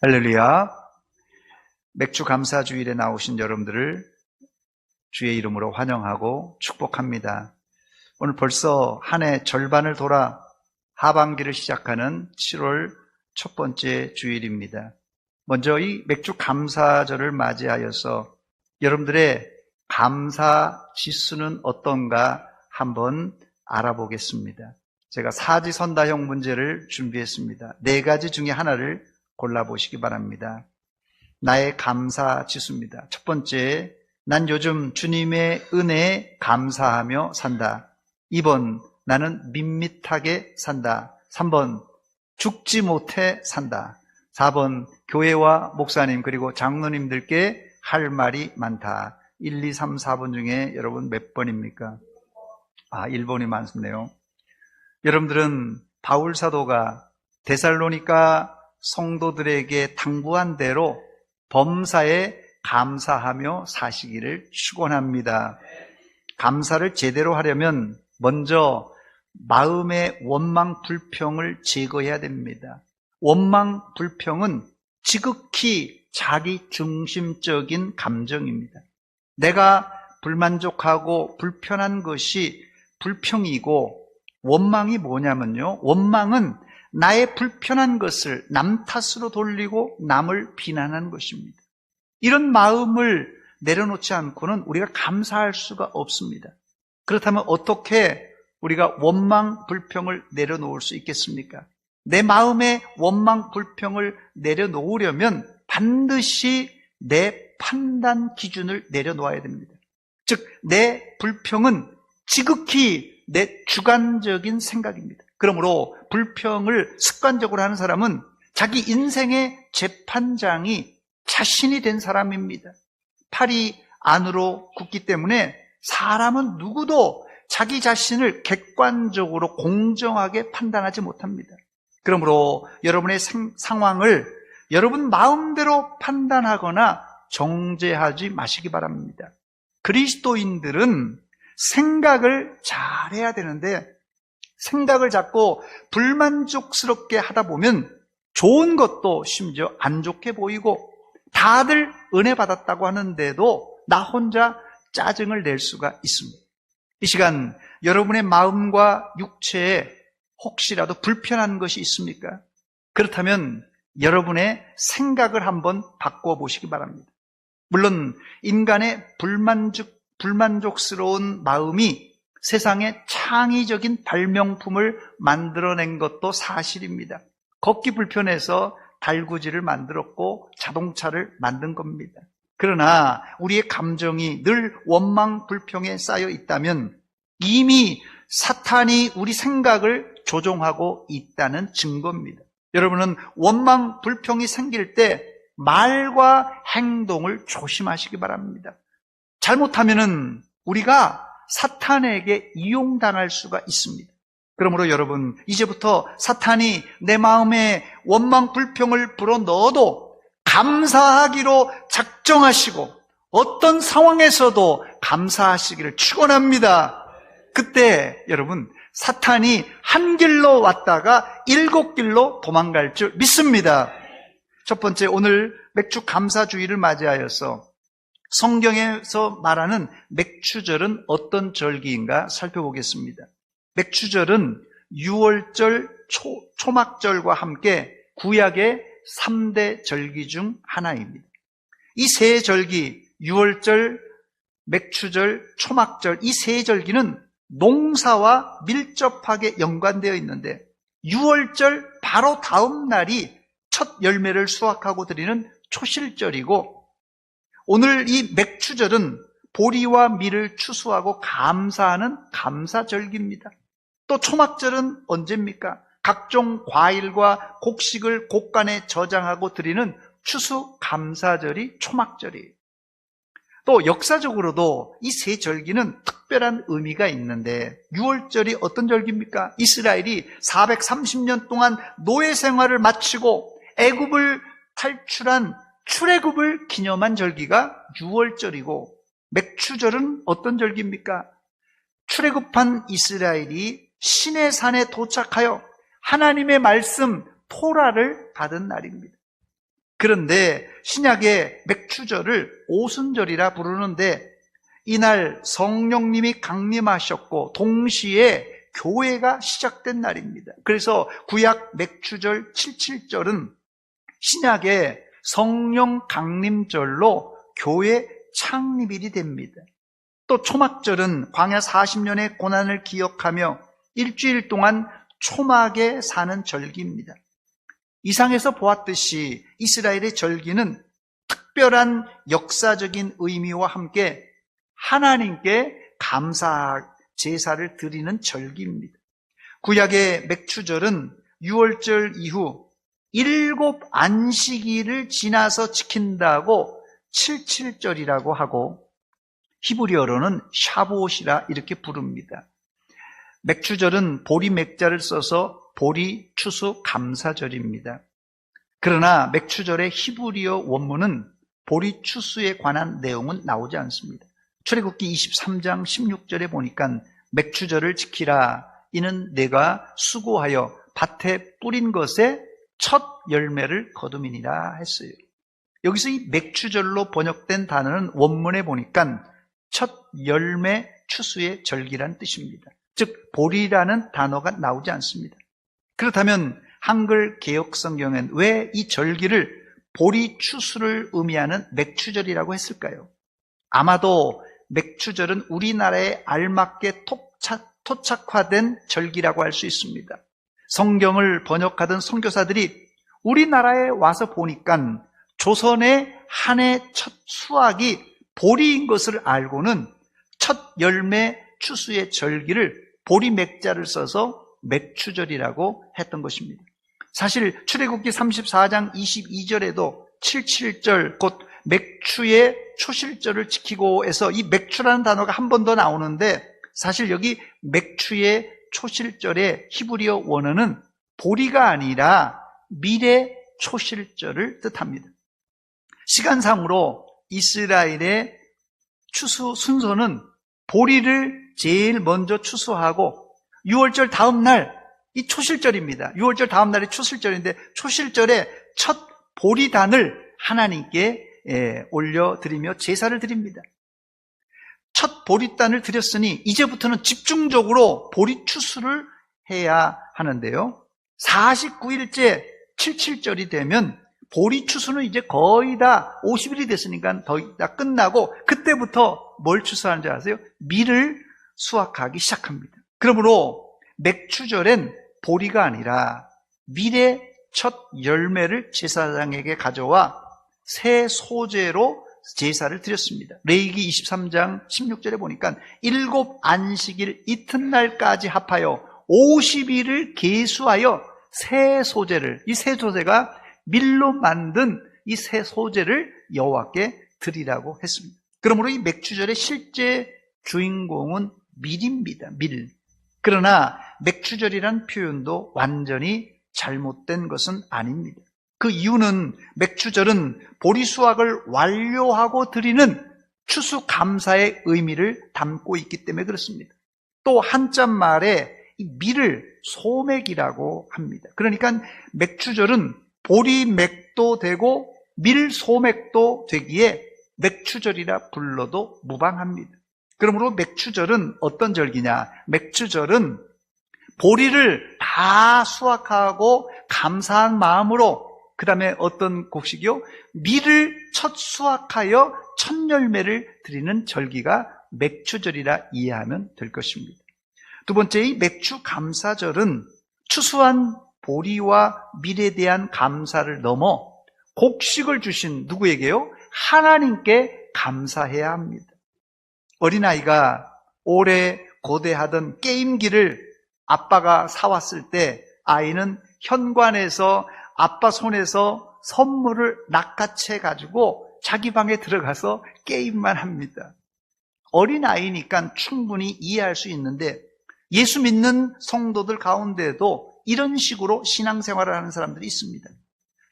할렐루야. 맥주 감사 주일에 나오신 여러분들을 주의 이름으로 환영하고 축복합니다. 오늘 벌써 한 해 절반을 돌아 하반기를 시작하는 7월 첫 번째 주일입니다. 먼저 이 맥주 감사절을 맞이하여서 여러분들의 감사 지수는 어떤가 한번 알아보겠습니다. 제가 사지선다형 문제를 준비했습니다. 4가지 중에 하나를 골라보시기 바랍니다. 나의 감사 지수입니다. 첫 번째, 난 요즘 주님의 은혜에 감사하며 산다. 2번, 나는 밋밋하게 산다. 3번, 죽지 못해 산다. 4번, 교회와 목사님 그리고 장로님들께 할 말이 많다. 1, 2, 3, 4번 중에 여러분 몇 번입니까? 1번이 많네요. 여러분들은 바울 사도가 데살로니가 성도들에게 당부한 대로 범사에 감사하며 사시기를 축원합니다. 감사를 제대로 하려면 먼저 마음의 원망 불평을 제거해야 됩니다. 원망 불평은 지극히 자기 중심적인 감정입니다. 내가 불만족하고 불편한 것이 불평이고, 원망이 뭐냐면요, 원망은 나의 불편한 것을 남 탓으로 돌리고 남을 비난하는 것입니다. 이런 마음을 내려놓지 않고는 우리가 감사할 수가 없습니다. 그렇다면 어떻게 우리가 원망 불평을 내려놓을 수 있겠습니까? 내 마음의 원망 불평을 내려놓으려면 반드시 내 판단 기준을 내려놓아야 됩니다. 즉, 내 불평은 지극히 내 주관적인 생각입니다. 그러므로 불평을 습관적으로 하는 사람은 자기 인생의 재판장이 자신이 된 사람입니다. 팔이 안으로 굽기 때문에 사람은 누구도 자기 자신을 객관적으로 공정하게 판단하지 못합니다. 그러므로 여러분의 상황을 여러분 마음대로 판단하거나 정죄하지 마시기 바랍니다. 그리스도인들은 생각을 잘해야 되는데, 생각을 자꾸 불만족스럽게 하다 보면 좋은 것도 심지어 안 좋게 보이고, 다들 은혜 받았다고 하는데도 나 혼자 짜증을 낼 수가 있습니다. 이 시간 여러분의 마음과 육체에 혹시라도 불편한 것이 있습니까? 그렇다면 여러분의 생각을 한번 바꿔보시기 바랍니다. 물론 인간의 불만족스러운 마음이 세상에 창의적인 발명품을 만들어낸 것도 사실입니다. 걷기 불편해서 달구지를 만들었고 자동차를 만든 겁니다. 그러나 우리의 감정이 늘 원망 불평에 쌓여 있다면 이미 사탄이 우리 생각을 조종하고 있다는 증거입니다. 여러분은 원망 불평이 생길 때 말과 행동을 조심하시기 바랍니다. 잘못하면은 우리가 사탄에게 이용당할 수가 있습니다. 그러므로 여러분, 이제부터 사탄이 내 마음에 원망 불평을 불어넣어도 감사하기로 작정하시고 어떤 상황에서도 감사하시기를 축원합니다. 그때 여러분, 사탄이 한 길로 왔다가 7길로 도망갈 줄 믿습니다. 첫 번째, 오늘 맥주 감사주의를 맞이하여서 성경에서 말하는 맥추절은 어떤 절기인가 살펴보겠습니다. 맥추절은 유월절, 초막절과 함께 구약의 3대 절기 중 하나입니다. 이 세 절기, 유월절, 맥추절, 초막절, 이 세 절기는 농사와 밀접하게 연관되어 있는데, 유월절 바로 다음 날이 첫 열매를 수확하고 드리는 초실절이고, 오늘 이 맥추절은 보리와 밀을 추수하고 감사하는 감사절기입니다. 또 초막절은 언제입니까? 각종 과일과 곡식을 곡간에 저장하고 드리는 추수 감사절이 초막절이에요. 또 역사적으로도 이 세 절기는 특별한 의미가 있는데, 유월절이 어떤 절기입니까? 이스라엘이 430년 동안 노예 생활을 마치고 애굽을 탈출한 출애굽을 기념한 절기가 유월절이고, 맥추절은 어떤 절기입니까? 출애굽한 이스라엘이 시내산에 도착하여 하나님의 말씀 토라를 받은 날입니다. 그런데 신약의 맥추절을 오순절이라 부르는데 이날 성령님이 강림하셨고 동시에 교회가 시작된 날입니다. 그래서 구약 맥추절 77절은 신약의 성령 강림절로 교회 창립일이 됩니다. 또 초막절은 광야 40년의 고난을 기억하며 일주일 동안 초막에 사는 절기입니다. 이상에서 보았듯이 이스라엘의 절기는 특별한 역사적인 의미와 함께 하나님께 감사 제사를 드리는 절기입니다. 구약의 맥추절은 6월절 이후 7 안식일을 지나서 지킨다고 77절이라고 하고 히브리어로는 샤부옷이라 이렇게 부릅니다. 맥추절은 보리 맥자를 써서 보리 추수 감사절입니다. 그러나 맥추절의 히브리어 원문은 보리 추수에 관한 내용은 나오지 않습니다. 출애굽기 23장 16절에 보니까 맥추절을 지키라. 이는 내가 수고하여 밭에 뿌린 것에 첫 열매를 거둠이니라 했어요. 여기서 이 맥추절로 번역된 단어는 원문에 보니까 첫 열매 추수의 절기란 뜻입니다. 즉 보리라는 단어가 나오지 않습니다. 그렇다면 한글 개역성경엔 왜 이 절기를 보리 추수를 의미하는 맥추절이라고 했을까요? 아마도 맥추절은 우리나라에 알맞게 토착화된 절기라고 할 수 있습니다. 성경을 번역하던 선교사들이 우리나라에 와서 보니까 조선의 한 해 첫 수확이 보리인 것을 알고는 첫 열매 추수의 절기를 보리 맥자를 써서 맥추절이라고 했던 것입니다. 사실 출애굽기 34장 22절에도 77절 곧 맥추의 초실절을 지키고 해서 이 맥추라는 단어가 한 번 더 나오는데 사실 여기 맥추의 초실절의 히브리어 원어는 보리가 아니라 미래 초실절을 뜻합니다. 시간상으로 이스라엘의 추수 순서는 보리를 제일 먼저 추수하고 6월절 다음 날, 이 초실절입니다. 6월절 다음 날이 초실절인데 초실절에 첫 보리단을 하나님께 올려드리며 제사를 드립니다. 첫 보리단을 드렸으니 이제부터는 집중적으로 보리 추수를 해야 하는데요. 49일째 77절이 되면 보리 추수는 이제 거의 다 50일이 됐으니까 거의 다 끝나고 그때부터 뭘 추수하는지 아세요? 밀을 수확하기 시작합니다. 그러므로 맥추절엔 보리가 아니라 밀의 첫 열매를 제사장에게 가져와 새 소재로 제사를 드렸습니다. 레위기 23장 16절에 보니까 7 안식일 이튿날까지 합하여 50일을 계수하여 새 소재를, 이 새 소재가 밀로 만든 이 새 소재를 여호와께 드리라고 했습니다. 그러므로 이 맥추절의 실제 주인공은 밀입니다. 밀. 그러나 맥추절이란 표현도 완전히 잘못된 것은 아닙니다. 그 이유는 맥추절은 보리 수확을 완료하고 드리는 추수 감사의 의미를 담고 있기 때문에 그렇습니다. 또 한자말에 이 밀을 소맥이라고 합니다. 그러니까 맥추절은 보리맥도 되고 밀소맥도 되기에 맥추절이라 불러도 무방합니다. 그러므로 맥추절은 어떤 절기냐? 맥추절은 보리를 다 수확하고 감사한 마음으로 그 다음에 어떤 곡식이요? 밀을 첫 수확하여 첫 열매를 드리는 절기가 맥추절이라 이해하면 될 것입니다. 두 번째, 이 맥추 감사절은 추수한 보리와 밀에 대한 감사를 넘어 곡식을 주신 누구에게요? 하나님께 감사해야 합니다. 어린아이가 오래 고대하던 게임기를 아빠가 사왔을 때 아이는 현관에서 아빠 손에서 선물을 낚아채 가지고 자기 방에 들어가서 게임만 합니다. 어린아이니까 충분히 이해할 수 있는데 예수 믿는 성도들 가운데도 이런 식으로 신앙생활을 하는 사람들이 있습니다.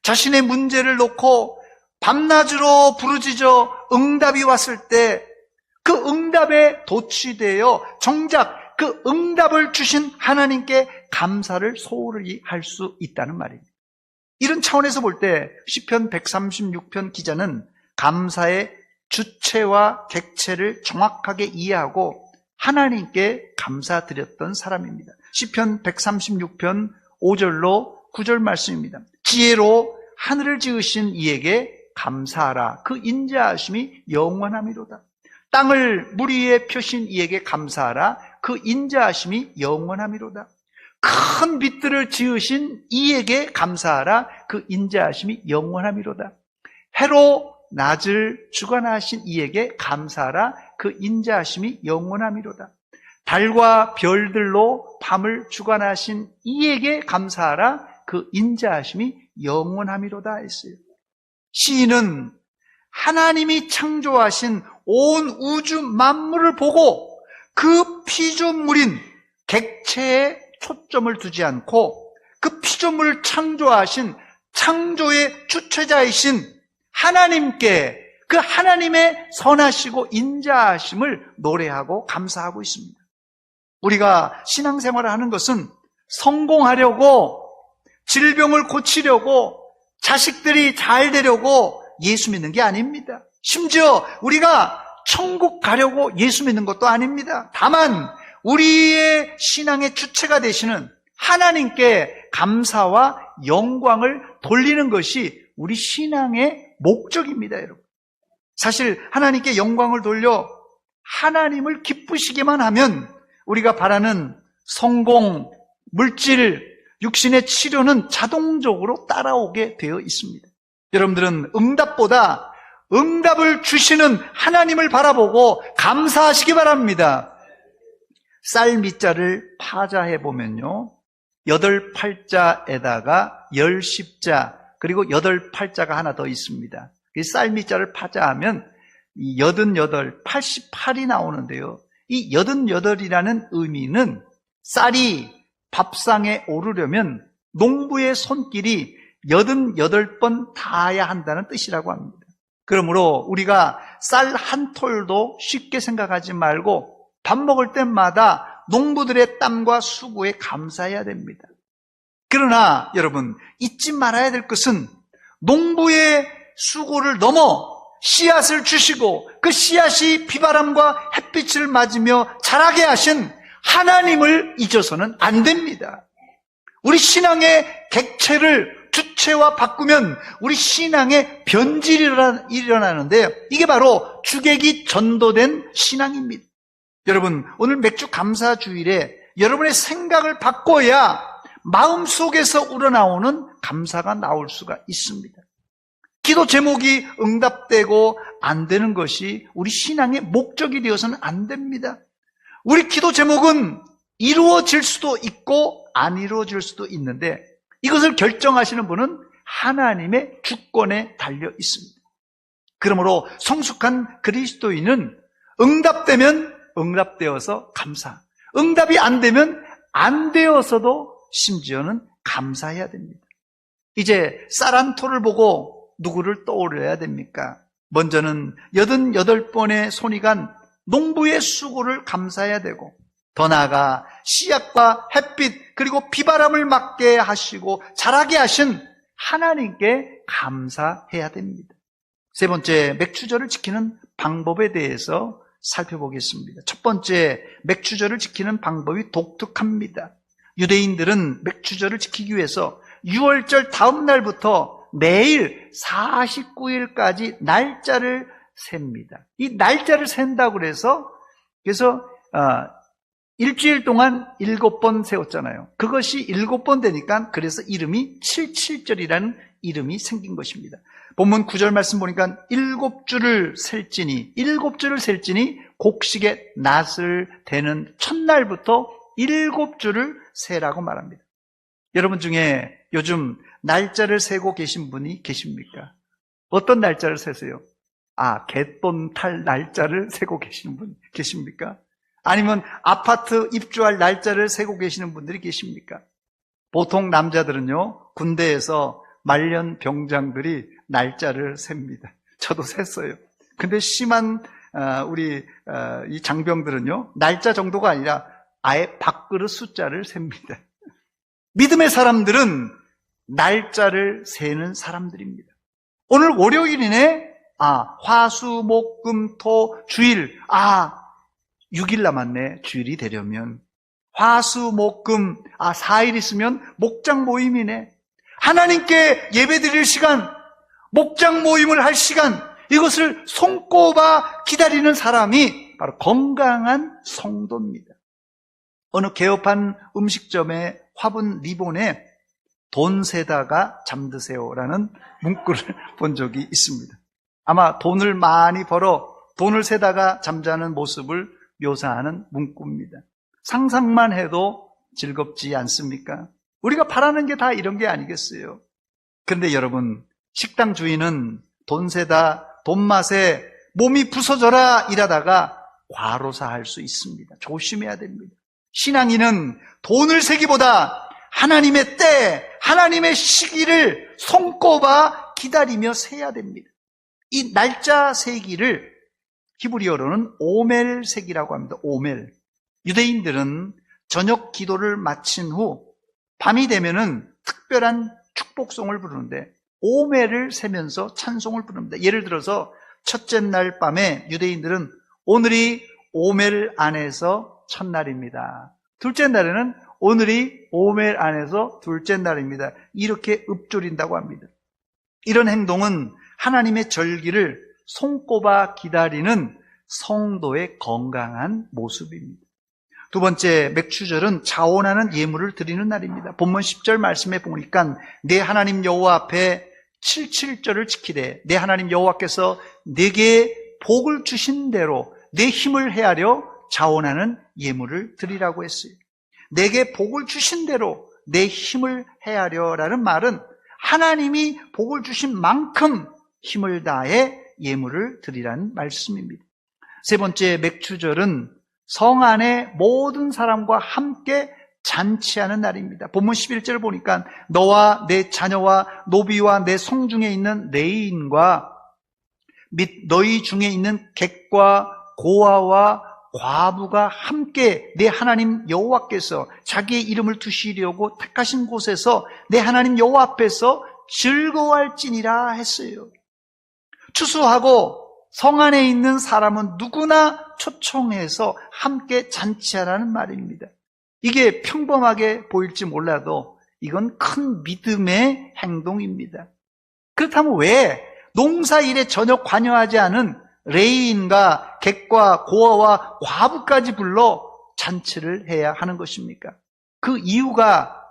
자신의 문제를 놓고 밤낮으로 부르짖어 응답이 왔을 때 그 응답에 도취되어 정작 그 응답을 주신 하나님께 감사를 소홀히 할 수 있다는 말입니다. 이런 차원에서 볼 때 시편 136편 기자는 감사의 주체와 객체를 정확하게 이해하고 하나님께 감사드렸던 사람입니다. 시편 136편 5절로 9절 말씀입니다. 지혜로 하늘을 지으신 이에게 감사하라. 그 인자하심이 영원함이로다. 땅을 물 위에 펴신 이에게 감사하라. 그 인자하심이 영원함이로다. 큰 빛들을 지으신 이에게 감사하라. 그 인자하심이 영원함이로다. 해로 낮을 주관하신 이에게 감사하라. 그 인자하심이 영원함이로다. 달과 별들로 밤을 주관하신 이에게 감사하라. 그 인자하심이 영원함이로다 했어요. 시인은 하나님이 창조하신 온 우주 만물을 보고 그 피조물인 객체에 초점을 두지 않고 그 피조물을 창조하신 창조의 주체자이신 하나님께 그 하나님의 선하시고 인자하심을 노래하고 감사하고 있습니다. 우리가 신앙생활을 하는 것은 성공하려고, 질병을 고치려고, 자식들이 잘 되려고 예수 믿는 게 아닙니다. 심지어 우리가 천국 가려고 예수 믿는 것도 아닙니다. 다만 우리의 신앙의 주체가 되시는 하나님께 감사와 영광을 돌리는 것이 우리 신앙의 목적입니다, 여러분. 사실 하나님께 영광을 돌려 하나님을 기쁘시게만 하면 우리가 바라는 성공, 물질, 육신의 치료는 자동적으로 따라오게 되어 있습니다. 여러분들은 응답보다 응답을 주시는 하나님을 바라보고 감사하시기 바랍니다. 쌀 밑자를 파자해 보면요, 8팔자에다가 10십자 그리고 8팔자가 하나 더 있습니다. 이 쌀 밑자를 파자하면 88, 88이 나오는데요, 이 88이라는 의미는 쌀이 밥상에 오르려면 농부의 손길이 88번 닿아야 한다는 뜻이라고 합니다. 그러므로 우리가 쌀 한 톨도 쉽게 생각하지 말고 밥 먹을 때마다 농부들의 땀과 수고에 감사해야 됩니다. 그러나 여러분, 잊지 말아야 될 것은 농부의 수고를 넘어 씨앗을 주시고 그 씨앗이 비바람과 햇빛을 맞으며 자라게 하신 하나님을 잊어서는 안 됩니다. 우리 신앙의 객체를 주체와 바꾸면 우리 신앙의 변질이 일어나는데요, 이게 바로 주객이 전도된 신앙입니다. 여러분, 오늘 맥주 감사주일에 여러분의 생각을 바꿔야 마음속에서 우러나오는 감사가 나올 수가 있습니다. 기도 제목이 응답되고 안 되는 것이 우리 신앙의 목적이 되어서는 안 됩니다. 우리 기도 제목은 이루어질 수도 있고 안 이루어질 수도 있는데 이것을 결정하시는 분은 하나님의 주권에 달려 있습니다. 그러므로 성숙한 그리스도인은 응답되면 응답되어서 감사, 응답이 안 되면 안 되어서도 심지어는 감사해야 됩니다. 이제 쌀 한 톨을 보고 누구를 떠올려야 됩니까? 먼저는 88번의 손이 간 농부의 수고를 감사해야 되고, 더 나아가 씨앗과 햇빛 그리고 비바람을 맞게 하시고 자라게 하신 하나님께 감사해야 됩니다. 세 번째, 맥추절을 지키는 방법에 대해서 살펴보겠습니다. 첫 번째, 맥추절을 지키는 방법이 독특합니다. 유대인들은 맥추절을 지키기 위해서 6월절 다음 날부터 매일 49일까지 날짜를 셉니다. 이 날짜를 센다고 그래서 일주일 동안 7번 세웠잖아요. 그것이 7번 되니까 그래서 이름이 77절이라는 이름이 생긴 것입니다. 본문 9절 말씀 보니까 7주를 셀지니 곡식의 낫을 대는 첫날부터 7주를 세라고 말합니다. 여러분 중에 요즘 날짜를 세고 계신 분이 계십니까? 어떤 날짜를 세세요? 갯돈 탈 날짜를 세고 계시는 분 계십니까? 아니면 아파트 입주할 날짜를 세고 계시는 분들이 계십니까? 보통 남자들은요, 군대에서 말년 병장들이 날짜를 셉니다. 저도 셌어요. 근데 심한 이 장병들은요, 날짜 정도가 아니라 아예 밥그릇 숫자를 셉니다. 믿음의 사람들은 날짜를 세는 사람들입니다. 오늘 월요일이네. 화, 수, 목, 금, 토, 주일. 6일 남았네. 주일이 되려면. 화, 수, 목, 금. 4일 있으면 목장 모임이네. 하나님께 예배 드릴 시간, 목장 모임을 할 시간, 이것을 손꼽아 기다리는 사람이 바로 건강한 성도입니다. 어느 개업한 음식점의 화분 리본에 돈 세다가 잠드세요라는 문구를 본 적이 있습니다. 아마 돈을 많이 벌어 돈을 세다가 잠자는 모습을 묘사하는 문구입니다. 상상만 해도 즐겁지 않습니까? 우리가 바라는 게 다 이런 게 아니겠어요? 그런데 여러분, 식당 주인은 돈 세다, 돈맛에 몸이 부서져라 일하다가 과로사할 수 있습니다. 조심해야 됩니다. 신앙인은 돈을 세기보다 하나님의 때, 하나님의 시기를 손꼽아 기다리며 세야 됩니다. 이 날짜 세기를 히브리어로는 오멜 세기라고 합니다. 오멜. 유대인들은 저녁 기도를 마친 후 밤이 되면은 특별한 축복송을 부르는데 오멜을 세면서 찬송을 부릅니다. 예를 들어서 첫째 날 밤에 유대인들은 오늘이 오멜 안에서 첫날입니다. 둘째 날에는 오늘이 오멜 안에서 둘째 날입니다. 이렇게 읊조린다고 합니다. 이런 행동은 하나님의 절기를 손꼽아 기다리는 성도의 건강한 모습입니다. 두 번째, 맥추절은 자원하는 예물을 드리는 날입니다. 본문 10절 말씀에 보니까 내 하나님 여호와 앞에 77절을 지키되 내 하나님 여호와께서 내게 복을 주신 대로 내 힘을 헤아려 자원하는 예물을 드리라고 했어요. 내게 복을 주신 대로 내 힘을 헤아려라는 말은 하나님이 복을 주신 만큼 힘을 다해 예물을 드리라는 말씀입니다. 세 번째, 맥추절은 성 안의 모든 사람과 함께 잔치하는 날입니다. 본문 11절을 보니까 너와 내 자녀와 노비와 내 성중에 있는 레위인과 및 너희 중에 있는 객과 고아와 과부가 함께 내 하나님 여호와께서 자기의 이름을 두시려고 택하신 곳에서 내 하나님 여호와 앞에서 즐거워할지니라 했어요. 추수하고 성 안에 있는 사람은 누구나 초청해서 함께 잔치하라는 말입니다. 이게 평범하게 보일지 몰라도 이건 큰 믿음의 행동입니다. 그렇다면 왜 농사일에 전혀 관여하지 않은 레위인과 객과 고아와 과부까지 불러 잔치를 해야 하는 것입니까? 그 이유가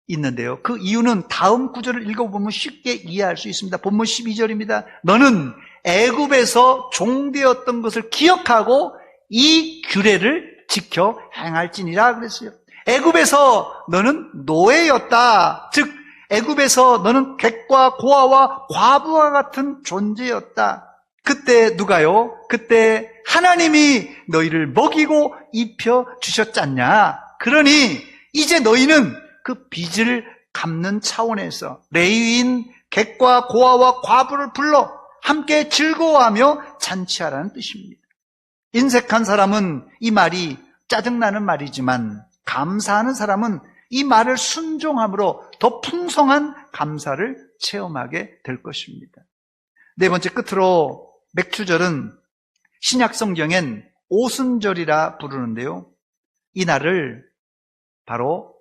있는데요. 그 이유는 다음 구절을 읽어보면 쉽게 이해할 수 있습니다. 본문 12절입니다. 너는 애굽에서 종되었던 것을 기억하고 이 규례를 지켜 행할지니라 그랬어요. 애굽에서 너는 노예였다. 즉 애굽에서 너는 객과 고아와 과부와 같은 존재였다. 그때 누가요? 그때 하나님이 너희를 먹이고 입혀 주셨잖냐. 그러니 이제 너희는 그 빚을 갚는 차원에서 레위인, 객과 고아와 과부를 불러 함께 즐거워하며 잔치하라는 뜻입니다. 인색한 사람은 이 말이 짜증나는 말이지만 감사하는 사람은 이 말을 순종함으로 더 풍성한 감사를 체험하게 될 것입니다. 네 번째, 끝으로 맥추절은 신약 성경엔 오순절이라 부르는데요. 이 날을 바로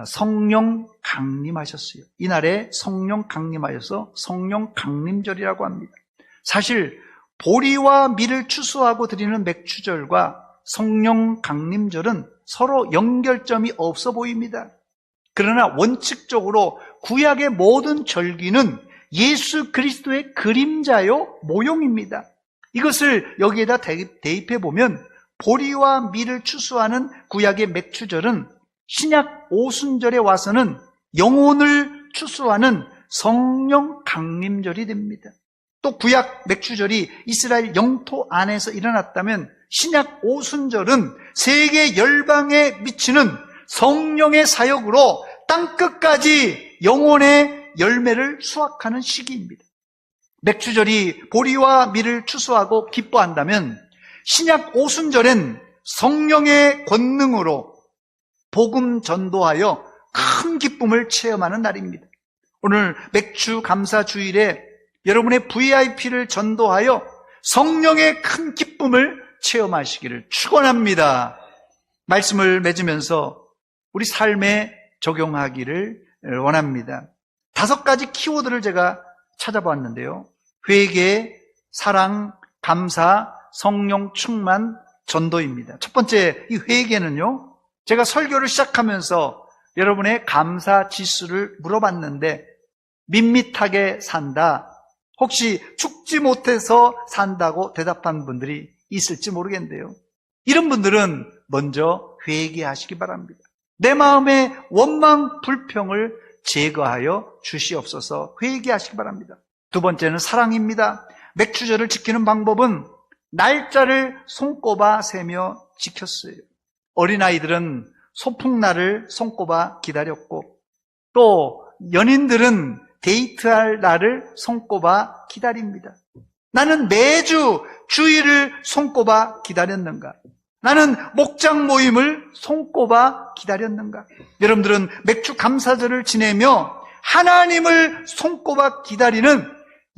성령 강림하셨어요. 이날에 성령 강림하셔서 성령 강림절이라고 합니다. 사실 보리와 밀을 추수하고 드리는 맥추절과 성령 강림절은 서로 연결점이 없어 보입니다. 그러나 원칙적으로 구약의 모든 절기는 예수 그리스도의 그림자요 모형입니다. 이것을 여기에다 대입해 보면 보리와 밀을 추수하는 구약의 맥추절은 신약 오순절에 와서는 영혼을 추수하는 성령 강림절이 됩니다. 또 구약 맥추절이 이스라엘 영토 안에서 일어났다면 신약 오순절은 세계 열방에 미치는 성령의 사역으로 땅끝까지 영혼의 열매를 수확하는 시기입니다. 맥추절이 보리와 밀을 추수하고 기뻐한다면 신약 오순절엔 성령의 권능으로 복음 전도하여 큰 기쁨을 체험하는 날입니다. 오늘 맥주 감사 주일에 여러분의 VIP를 전도하여 성령의 큰 기쁨을 체험하시기를 축원합니다. 말씀을 맺으면서 우리 삶에 적용하기를 원합니다. 5가지 키워드를 제가 찾아봤는데요. 회개, 사랑, 감사, 성령 충만, 전도입니다. 첫 번째, 이 회개는요, 제가 설교를 시작하면서 여러분의 감사 지수를 물어봤는데 밋밋하게 산다, 혹시 죽지 못해서 산다고 대답한 분들이 있을지 모르겠는데요. 이런 분들은 먼저 회개하시기 바랍니다. 내 마음의 원망, 불평을 제거하여 주시옵소서. 회개하시기 바랍니다. 두 번째는 사랑입니다. 맥주절을 지키는 방법은 날짜를 손꼽아 세며 지켰어요. 어린아이들은 소풍날을 손꼽아 기다렸고, 또 연인들은 데이트할 날을 손꼽아 기다립니다. 나는 매주 주일을 손꼽아 기다렸는가? 나는 목장 모임을 손꼽아 기다렸는가? 여러분들은 맥주 감사절을 지내며 하나님을 손꼽아 기다리는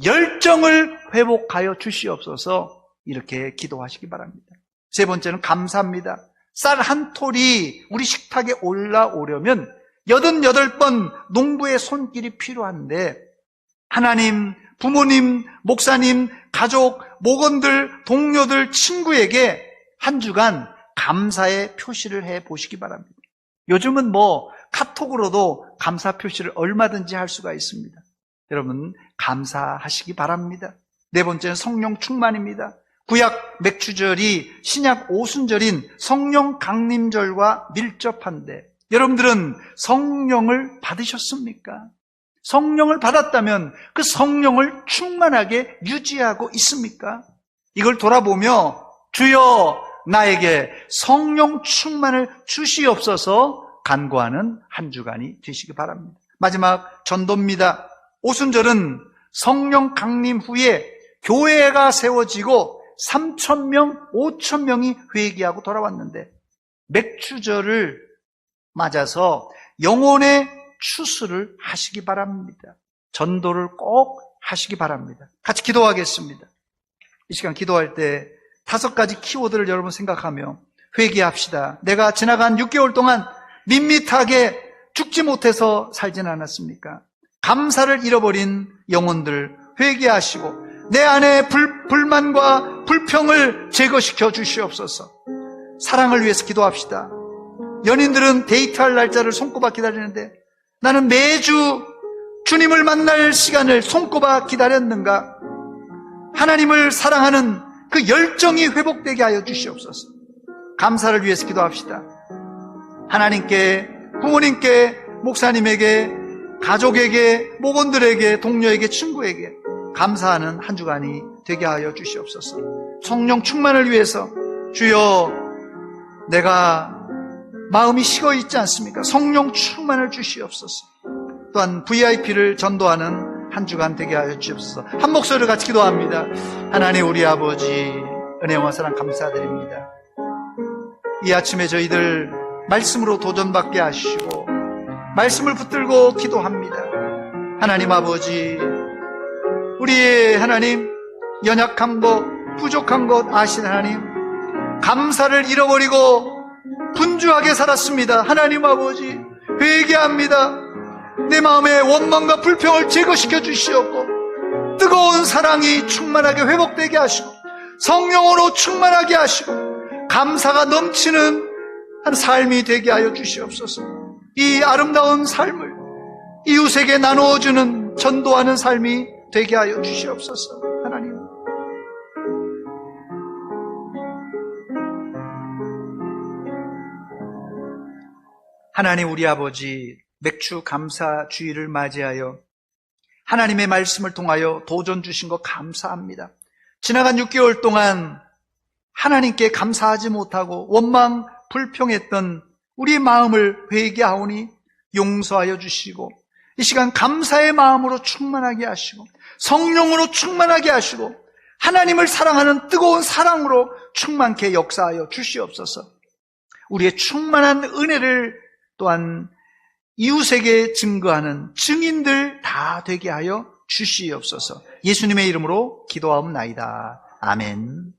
열정을 회복하여 주시옵소서. 이렇게 기도하시기 바랍니다. 세 번째는 감사합니다. 쌀 한 톨이 우리 식탁에 올라오려면 88번 농부의 손길이 필요한데, 하나님, 부모님, 목사님, 가족, 목원들, 동료들, 친구에게 한 주간 감사의 표시를 해 보시기 바랍니다. 요즘은 카톡으로도 감사 표시를 얼마든지 할 수가 있습니다. 여러분, 감사하시기 바랍니다. 네 번째는 성령 충만입니다. 구약 맥주절이 신약 오순절인 성령 강림절과 밀접한데, 여러분들은 성령을 받으셨습니까? 성령을 받았다면 그 성령을 충만하게 유지하고 있습니까? 이걸 돌아보며 주여 나에게 성령 충만을 주시옵소서 간구하는 한 주간이 되시기 바랍니다. 마지막 전도입니다. 오순절은 성령 강림 후에 교회가 세워지고 3,000명, 5,000명이 회개하고 돌아왔는데, 맥주절을 맞아서 영혼의 추수를 하시기 바랍니다. 전도를 꼭 하시기 바랍니다. 같이 기도하겠습니다. 이 시간 기도할 때 5가지 키워드를 여러분 생각하며 회개합시다. 내가 지나간 6개월 동안 밋밋하게 죽지 못해서 살지는 않았습니까? 감사를 잃어버린 영혼들 회개하시고 내 안에 불만과 불평을 제거시켜 주시옵소서. 사랑을 위해서 기도합시다. 연인들은 데이트할 날짜를 손꼽아 기다리는데 나는 매주 주님을 만날 시간을 손꼽아 기다렸는가? 하나님을 사랑하는 그 열정이 회복되게 하여 주시옵소서. 감사를 위해서 기도합시다. 하나님께, 부모님께, 목사님에게, 가족에게, 목원들에게, 동료에게, 친구에게 감사하는 한 주간이 되게 하여 주시옵소서. 성령 충만을 위해서 주여, 내가 마음이 식어 있지 않습니까? 성령 충만을 주시옵소서. 또한 VIP를 전도하는 한 주간 되게 하여 주시옵소서. 한 목소리로 같이 기도합니다. 하나님 우리 아버지, 은혜와 사랑 감사드립니다. 이 아침에 저희들 말씀으로 도전받게 하시고 말씀을 붙들고 기도합니다. 하나님 아버지, 우리의 하나님, 연약한 것, 부족한 것 아신 하나님, 감사를 잃어버리고 분주하게 살았습니다. 하나님 아버지, 회개합니다. 내 마음의 원망과 불평을 제거시켜 주시옵고 뜨거운 사랑이 충만하게 회복되게 하시고 성령으로 충만하게 하시고 감사가 넘치는 한 삶이 되게 하여 주시옵소서. 이 아름다운 삶을 이웃에게 나누어주는, 전도하는 삶이 되게 하여 주시옵소서. 하나님, 하나님 우리 아버지, 맥주 감사 주일을 맞이하여 하나님의 말씀을 통하여 도전 주신 것 감사합니다. 지나간 6개월 동안 하나님께 감사하지 못하고 원망, 불평했던 우리 마음을 회개하오니 용서하여 주시고 이 시간 감사의 마음으로 충만하게 하시고 성령으로 충만하게 하시고 하나님을 사랑하는 뜨거운 사랑으로 충만케 역사하여 주시옵소서. 우리의 충만한 은혜를 또한 이웃에게 증거하는 증인들 다 되게 하여 주시옵소서. 예수님의 이름으로 기도하옵나이다. 아멘.